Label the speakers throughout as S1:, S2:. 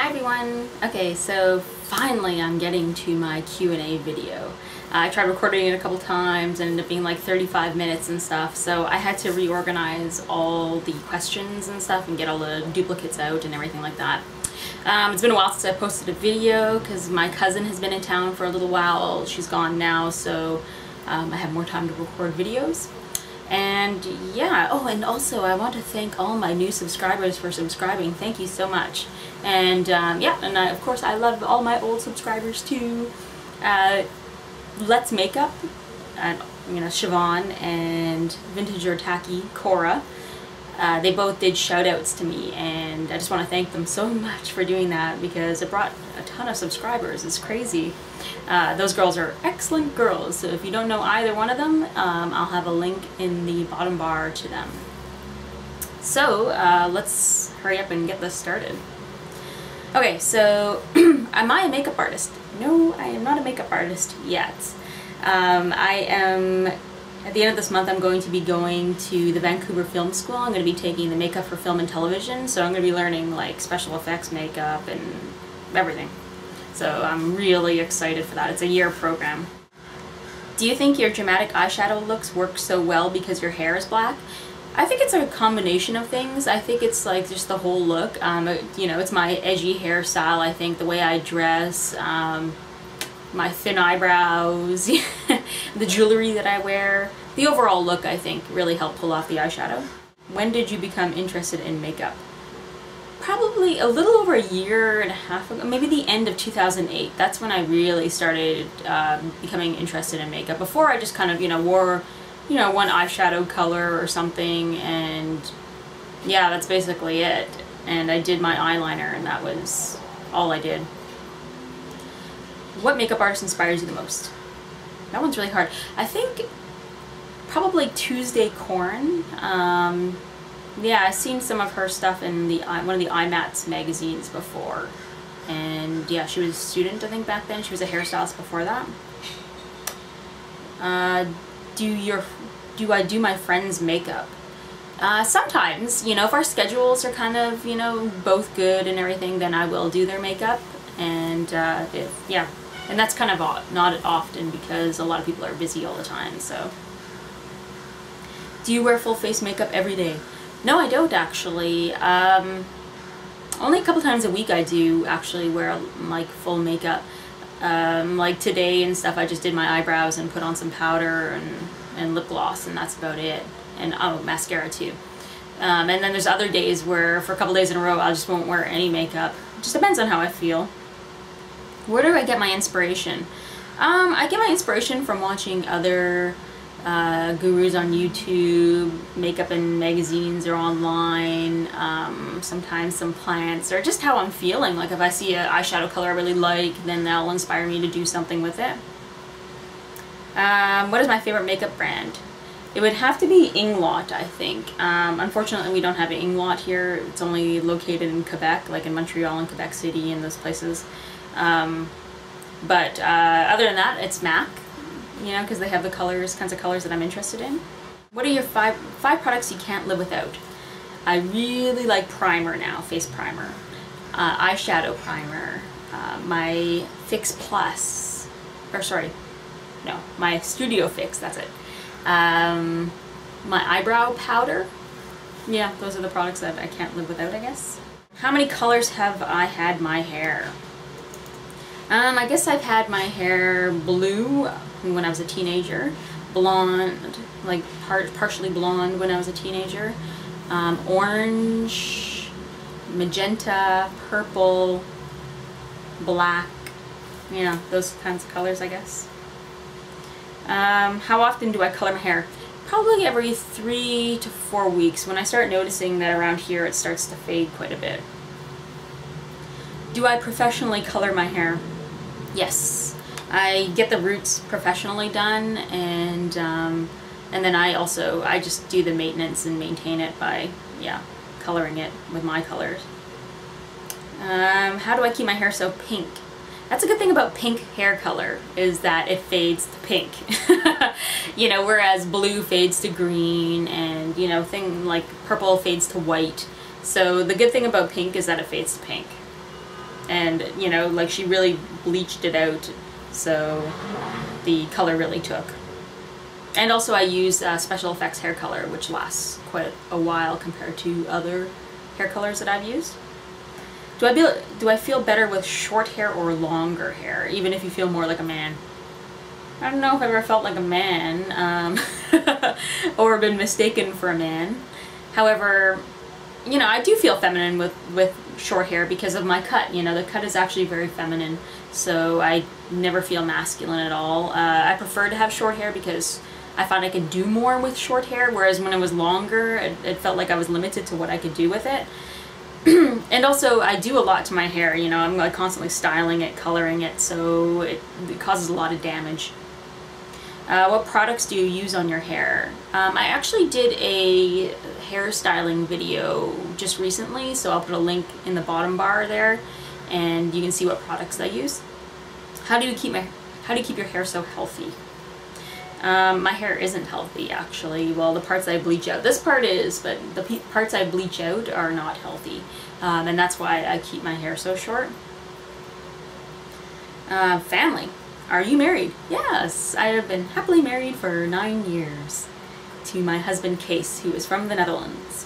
S1: Hi everyone! Okay, so finally I'm getting to my Q&A video. I tried recording it a couple times and ended up being like 35 minutes and stuff, so I had to reorganize all the questions and stuff and get all the duplicates out and everything like that. It's been a while since I posted a video because my cousin has been in town for a little while. She's gone now, so I have more time to record videos. And yeah, oh, and also I want to thank all my new subscribers for subscribing. Thank you so much. And yeah, and of course I love all my old subscribers too. Let's Makeup, Siobhan and Vintage or Tacky Cora. They both did shout outs to me, and I just want to thank them so much for doing that because it brought a ton of subscribers. It's crazy. Those girls are excellent girls, so if you don't know either one of them, I'll have a link in the bottom bar to them. So let's hurry up and get this started. Okay, so am I a makeup artist? No, I am not a makeup artist yet. I am, at the end of this month, I'm going to be going to the Vancouver Film School. I'm going to be taking the makeup for film and television, so I'm going to be learning like special effects makeup and everything. So I'm really excited for that. It's a year program. Do you think your dramatic eyeshadow looks work so well because your hair is black? I think it's a combination of things. I think it's like just the whole look. You know, it's my edgy hairstyle. I think the way I dress, my thin eyebrows, the jewelry that I wear. The overall look, I think, really helped pull off the eyeshadow. When did you become interested in makeup? Probably a little over a year and a half ago, maybe the end of 2008. That's when I really started becoming interested in makeup. Before I just kind of, wore, one eyeshadow color or something, and yeah, that's basically it. And I did my eyeliner, and that was all I did. What makeup artist inspires you the most? That one's really hard. I think probably Tuesday Corn. Yeah, I've seen some of her stuff in the one of the IMATS magazines before, and yeah, she was a student I think back then. She was a hairstylist before that. Do I do my friends' makeup? Sometimes, if our schedules are kind of, both good and everything, then I will do their makeup, and yeah, and that's kind of not often because a lot of people are busy all the time. So, do you wear full face makeup every day? No, I don't actually. Only a couple times a week I do actually wear like full makeup. Like today and stuff, I just did my eyebrows and put on some powder and lip gloss, and that's about it. And mascara too. And then there's other days where for a couple days in a row I just won't wear any makeup. It just depends on how I feel. Where do I get my inspiration? I get my inspiration from watching other gurus on YouTube, makeup in magazines or online, sometimes some plants, or just how I'm feeling. Like if I see an eyeshadow color I really like, then that'll inspire me to do something with it. What is my favorite makeup brand? It would have to be Inglot, I think. Unfortunately, we don't have an Inglot here. It's only located in Quebec, like in Montreal and Quebec City and those places. But other than that, it's MAC. Because they have the kinds of colors that I'm interested in. What are your five products you can't live without? I really like primer now, face primer, eyeshadow primer, my Fix Plus, or sorry, no, my Studio Fix, that's it. My eyebrow powder. Yeah, those are the products that I can't live without, I guess. How many colors have I had my hair? I guess I've had my hair blue when I was a teenager, blonde, like partially blonde when I was a teenager, orange, magenta, purple, black, those kinds of colors, I guess. How often do I color my hair? Probably every 3 to 4 weeks, when I start noticing that around here it starts to fade quite a bit. Do I professionally color my hair? Yes. I get the roots professionally done, and then I just do the maintenance and maintain it by, coloring it with my colors. How do I keep my hair so pink? That's a good thing about pink hair color, is that it fades to pink. Whereas blue fades to green, and like purple fades to white. So the good thing about pink is that it fades to pink. And, you know, like she really bleached it out, so the color really took. And also I use Special Effects hair color, which lasts quite a while compared to other hair colors that I've used. Do I feel better with short hair or longer hair, even if you feel more like a man? I don't know if I've ever felt like a man, or been mistaken for a man. However, you know, I do feel feminine with short hair because of my cut. You know, the cut is actually very feminine, so I never feel masculine at all. I prefer to have short hair because I found I could do more with short hair, whereas when it was longer, it felt like I was limited to what I could do with it. And also, I do a lot to my hair, you know, I'm like constantly styling it, coloring it, so it causes a lot of damage. What products do you use on your hair? I actually did a hairstyling video just recently, so I'll put a link in the bottom bar there, and you can see what products I use. How do you keep your hair so healthy? My hair isn't healthy, actually. Well, the parts I bleach out. This part is, but the parts I bleach out are not healthy. And that's why I keep my hair so short. Family. Are you married? Yes, I have been happily married for 9 years to my husband Kees, who is from the Netherlands.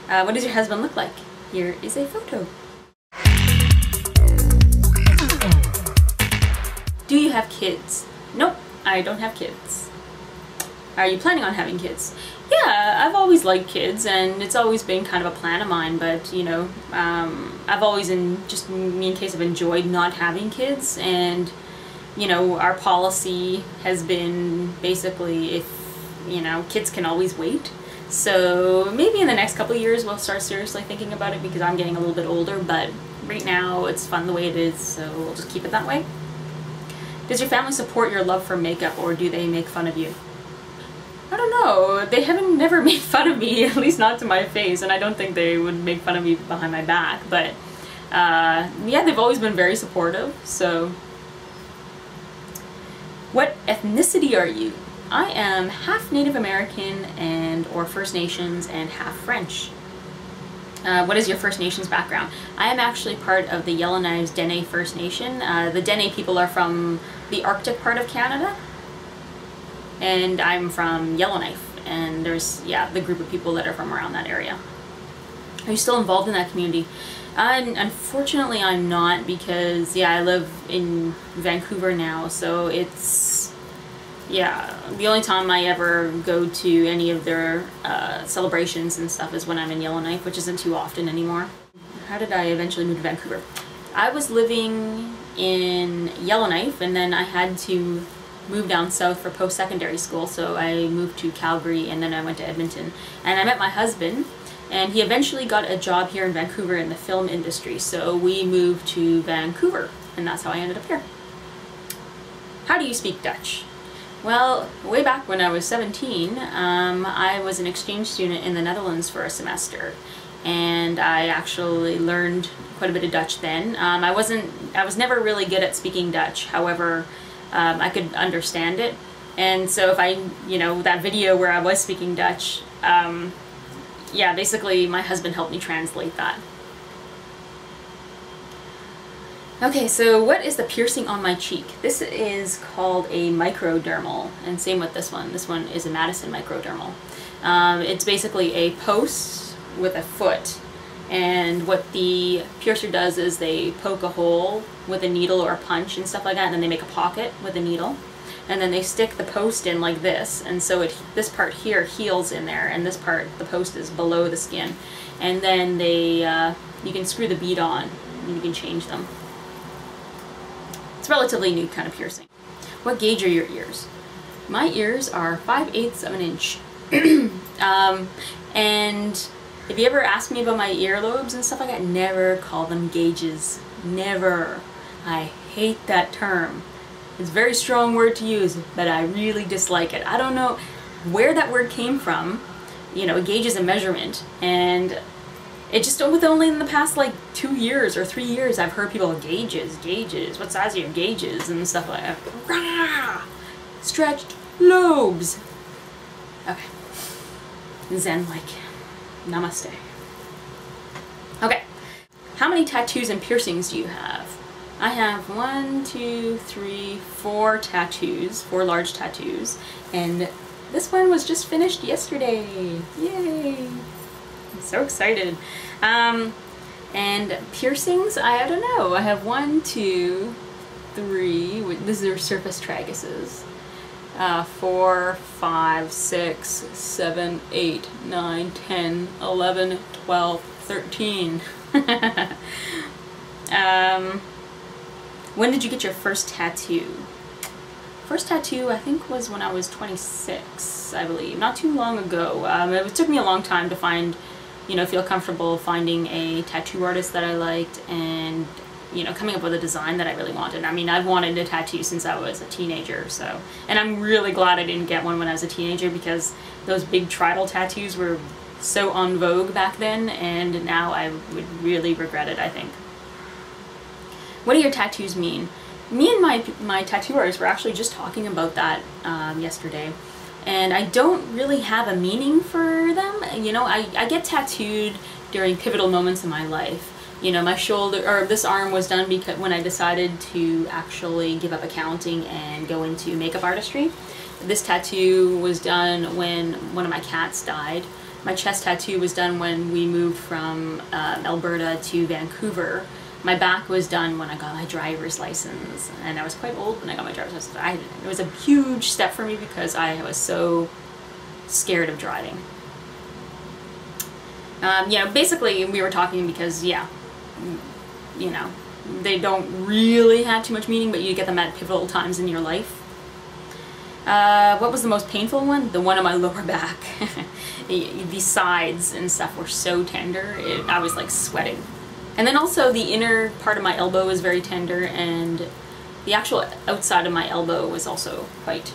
S1: What does your husband look like? Here is a photo. Do you have kids? Nope. I don't have kids. Are you planning on having kids? Yeah, I've always liked kids, and it's always been kind of a plan of mine, but, you know, I've always, just me in case, have enjoyed not having kids, and, you know, our policy has been basically if, you know, kids can always wait. So maybe in the next couple of years we'll start seriously thinking about it because I'm getting a little bit older, but right now it's fun the way it is, so we'll just keep it that way. Does your family support your love for makeup, or do they make fun of you? I don't know. They haven't never made fun of me, at least not to my face, and I don't think they would make fun of me behind my back, but yeah, they've always been very supportive, so. What ethnicity are you? I am half Native American or First Nations and half French. What is your First Nations background? I am actually part of the Yellowknives Dene First Nation. The Dene people are from the Arctic part of Canada, and I'm from Yellowknife, and there's, yeah, the group of people that are from around that area. Are you still involved in that community? Unfortunately, I'm not, because, yeah, I live in Vancouver now, so it's, yeah, the only time I ever go to any of their celebrations and stuff is when I'm in Yellowknife, which isn't too often anymore. How did I eventually move to Vancouver? I was living in Yellowknife, and then I had to move down south for post-secondary school, so I moved to Calgary, and then I went to Edmonton. And I met my husband, and he eventually got a job here in Vancouver in the film industry, so we moved to Vancouver, and that's how I ended up here. How do you speak Dutch? Well, way back when I was 17, I was an exchange student in the Netherlands for a semester, and I actually learned quite a bit of Dutch then. I was never really good at speaking Dutch, however, I could understand it, and so if I, you know, that video where I was speaking Dutch, yeah, basically my husband helped me translate that. Okay, so what is the piercing on my cheek? This is called a microdermal, and same with this one. This one is a Madison microdermal. It's basically a post with a foot, and what the piercer does is they poke a hole with a needle or a punch and stuff like that, and then they make a pocket with a needle, and then they stick the post in like this, and so this part here heals in there, and this part, the post, is below the skin, and then they you can screw the bead on and you can change them. It's a relatively new kind of piercing. What gauge are your ears? My ears are 5/8 of an inch. And if you ever ask me about my earlobes and stuff like that, never call them gauges. Never. I hate that term. It's a very strong word to use, but I really dislike it. I don't know where that word came from. You know, a gauge is a measurement, and it just, with only in the past like 2 years or 3 years, I've heard people, gauges, what size are your gauges, and stuff like that. Rah! Stretched lobes. Okay. Zen like. Namaste. Okay. How many tattoos and piercings do you have? I have 1, 2, 3, 4 tattoos, 4 large tattoos, and this one was just finished yesterday. Yay! I'm so excited. And piercings, I don't know. I have 1, 2, 3. These are surface traguses. 4, 5, 6, 7, 8, 9, 10, 11, 12, 13. When did you get your first tattoo? First tattoo, I think, was when I was 26, I believe. Not too long ago. It took me a long time to find, feel comfortable finding a tattoo artist that I liked and, coming up with a design that I really wanted. I mean, I've wanted a tattoo since I was a teenager, so. And I'm really glad I didn't get one when I was a teenager because those big tribal tattoos were so en vogue back then, and now I would really regret it, I think. What do your tattoos mean? Me and my tattoo artist were actually just talking about that yesterday, and I don't really have a meaning for them. I get tattooed during pivotal moments in my life. My shoulder, or this arm was done because when I decided to actually give up accounting and go into makeup artistry. This tattoo was done when one of my cats died. My chest tattoo was done when we moved from Alberta to Vancouver. My back was done when I got my driver's license, and I was quite old when I got my driver's license. It was a huge step for me because I was so scared of driving. Basically we were talking because, they don't really have too much meaning, but you get them at pivotal times in your life. What was the most painful one? The one on my lower back. The sides and stuff were so tender, I was like sweating. And then also the inner part of my elbow was very tender, and the actual outside of my elbow was also it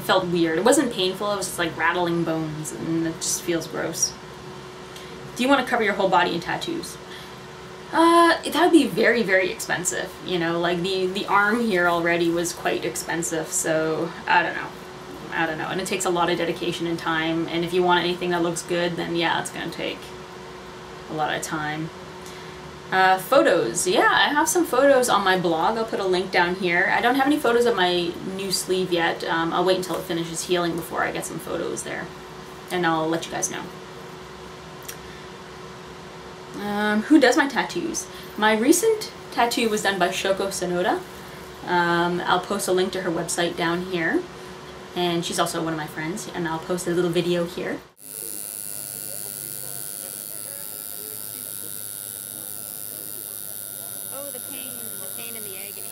S1: felt weird. It wasn't painful, it was just like rattling bones, and it just feels gross. Do you want to cover your whole body in tattoos? That would be very, very expensive. Like the arm here already was quite expensive, so I don't know. And it takes a lot of dedication and time, and if you want anything that looks good, then yeah, it's gonna take a lot of time. Photos. Yeah, I have some photos on my blog. I'll put a link down here. I don't have any photos of my new sleeve yet. I'll wait until it finishes healing before I get some photos there, and I'll let you guys know. Who does my tattoos? My recent tattoo was done by Shoko Sonoda. I'll post a link to her website down here, and she's also one of my friends, and I'll post a little video here. Oh, the pain and the agony.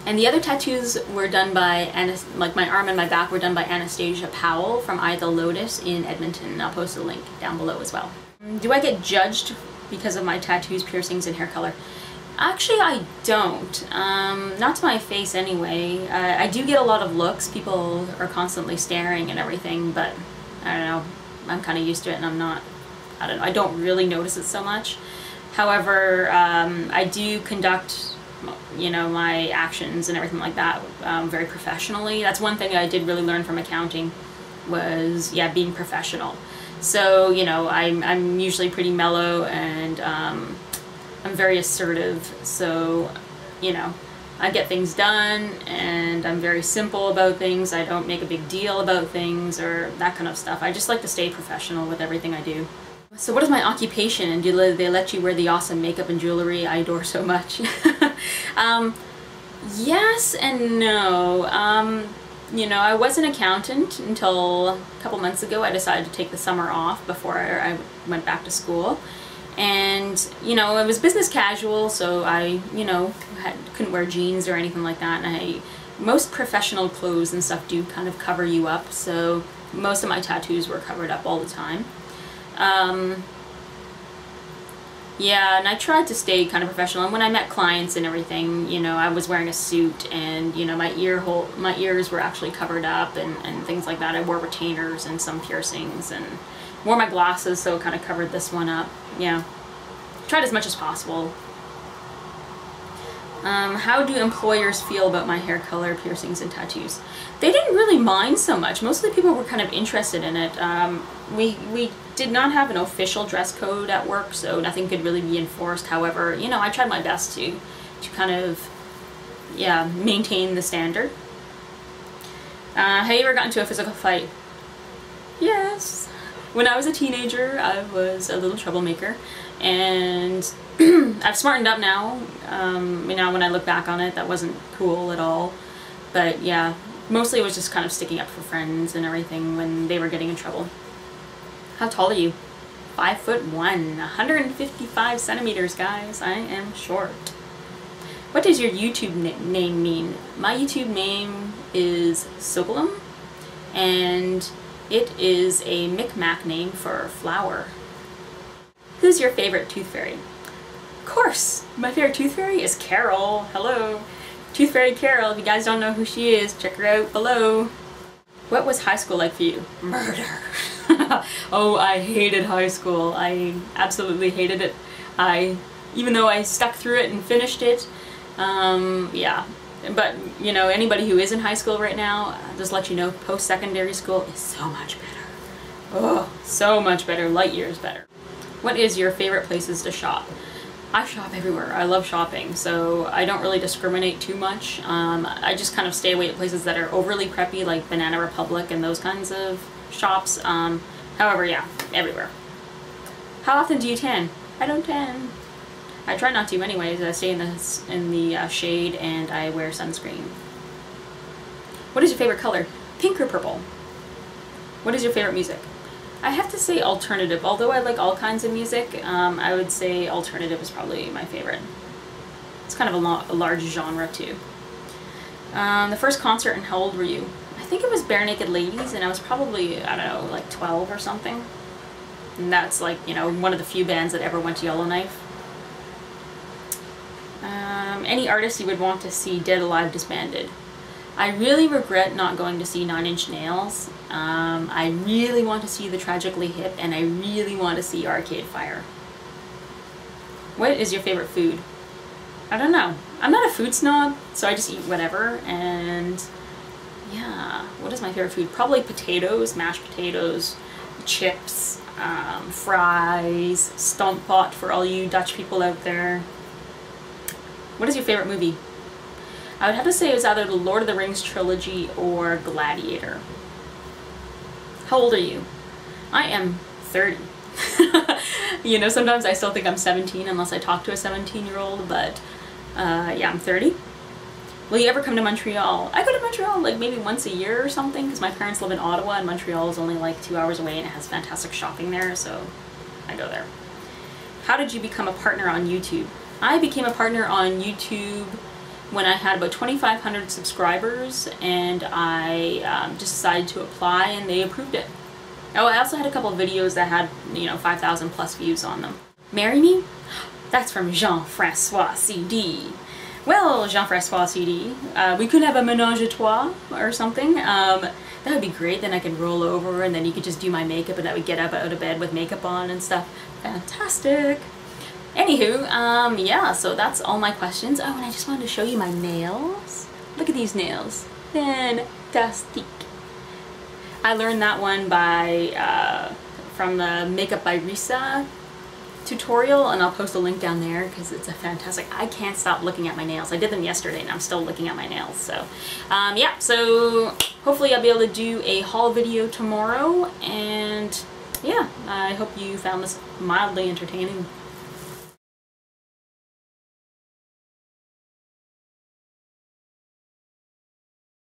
S1: And the other tattoos were done by, like my arm and my back were done by Anastasia Powell from I the Lotus in Edmonton. I'll post a link down below as well. Do I get judged because of my tattoos, piercings, and hair color? Actually, I don't. Not to my face anyway. I do get a lot of looks. People are constantly staring and everything, but I don't know. I'm kind of used to it, and I don't really notice it so much. However, I do conduct my actions and everything like that very professionally. That's one thing I did really learn from accounting was, being professional. So, I'm usually pretty mellow, and I'm very assertive, so, I get things done, and I'm very simple about things. I don't make a big deal about things or that kind of stuff. I just like to stay professional with everything I do. So what is my occupation, and do they let you wear the awesome makeup and jewelry I adore so much? Yes and no. I was an accountant until a couple months ago. I decided to take the summer off before I went back to school. And, it was business casual, so I, couldn't wear jeans or anything like that. And most professional clothes and stuff do kind of cover you up, so most of my tattoos were covered up all the time. Yeah, and I tried to stay kind of professional, and when I met clients and everything, I was wearing a suit, and, my ears were actually covered up and things like that. I wore retainers and some piercings, and wore my glasses, so it kind of covered this one up. Yeah. Tried as much as possible. How do employers feel about my hair color, piercings, and tattoos? They didn't really mind so much. Mostly people were kind of interested in it. We did not have an official dress code at work, so nothing could really be enforced. However, you know, I tried my best to kind of, yeah, maintain the standard. Have you ever gotten into a physical fight? Yes. When I was a teenager, I was a little troublemaker, and I've smartened up now. You know, when I look back on it, that wasn't cool at all. But yeah, mostly it was just kind of sticking up for friends and everything when they were getting in trouble. How tall are you? 5'1", 155 centimeters, guys. I am short. What does your YouTube name mean? My YouTube name is Sokolum, and it is a Micmac name for flower. Who's your favorite tooth fairy? Of course, my favorite tooth fairy is Carol. Hello. Tooth Fairy Carol. If you guys don't know who she is, check her out below. What was high school like for you? Murder. Oh, I hated high school. I absolutely hated it. Even though I stuck through it and finished it, yeah. But, you know, anybody who is in high school right now, just let you know, post-secondary school is so much better. Oh, so much better. Light years better. What is your favorite places to shop? I shop everywhere. I love shopping, so I don't really discriminate too much. I just kind of stay away at places that are overly preppy, like Banana Republic and those kinds of shops. However, yeah, everywhere. How often do you tan? I don't tan. I try not to anyways. I stay in the shade, and I wear sunscreen. What is your favorite color? Pink or purple? What is your favorite music? I have to say alternative. Although I like all kinds of music, I would say alternative is probably my favorite. It's kind of a large genre too. The first concert, and how old were you? I think it was Bare Naked Ladies, and I was probably, I don't know, like 12 or something. And that's like, you know, one of the few bands that ever went to Yellowknife. Any artists you would want to see dead, alive, disbanded? I really regret not going to see 9 Inch Nails. I really want to see The Tragically Hip, and I really want to see Arcade Fire. What is your favorite food? I don't know. I'm not a food snob, so I just eat whatever, and yeah, what is my favorite food? Probably potatoes, mashed potatoes, chips, fries, stomp pot for all you Dutch people out there. What is your favorite movie? I would have to say it was either the Lord of the Rings trilogy or Gladiator. How old are you? I am 30. You know, sometimes I still think I'm 17 unless I talk to a 17-year-old, but yeah, I'm 30. Will you ever come to Montreal? I go to Montreal like maybe once a year or something, because my parents live in Ottawa, and Montreal is only like 2 hours away, and it has fantastic shopping there, so I go there. How did you become a partner on YouTube? I became a partner on YouTube when I had about 2,500 subscribers, and I just decided to apply, and they approved it. Oh, I also had a couple of videos that had, you know, 5,000 plus views on them. Marry me? That's from Jean-Francois CD. Well, Jean-Francois CD, we could have a ménage à trois or something. That would be great. Then I could roll over, and then you could just do my makeup, and I would get up out of bed with makeup on and stuff. Fantastic. Anywho, yeah, so that's all my questions. Oh, and I just wanted to show you my nails. Look at these nails. Fantastic. I learned that one by, from the Makeup by Risa tutorial, and I'll post a link down there because it's a fantastic. I can't stop looking at my nails. I did them yesterday, and I'm still looking at my nails. So, yeah, so hopefully I'll be able to do a haul video tomorrow, and yeah, I hope you found this mildly entertaining.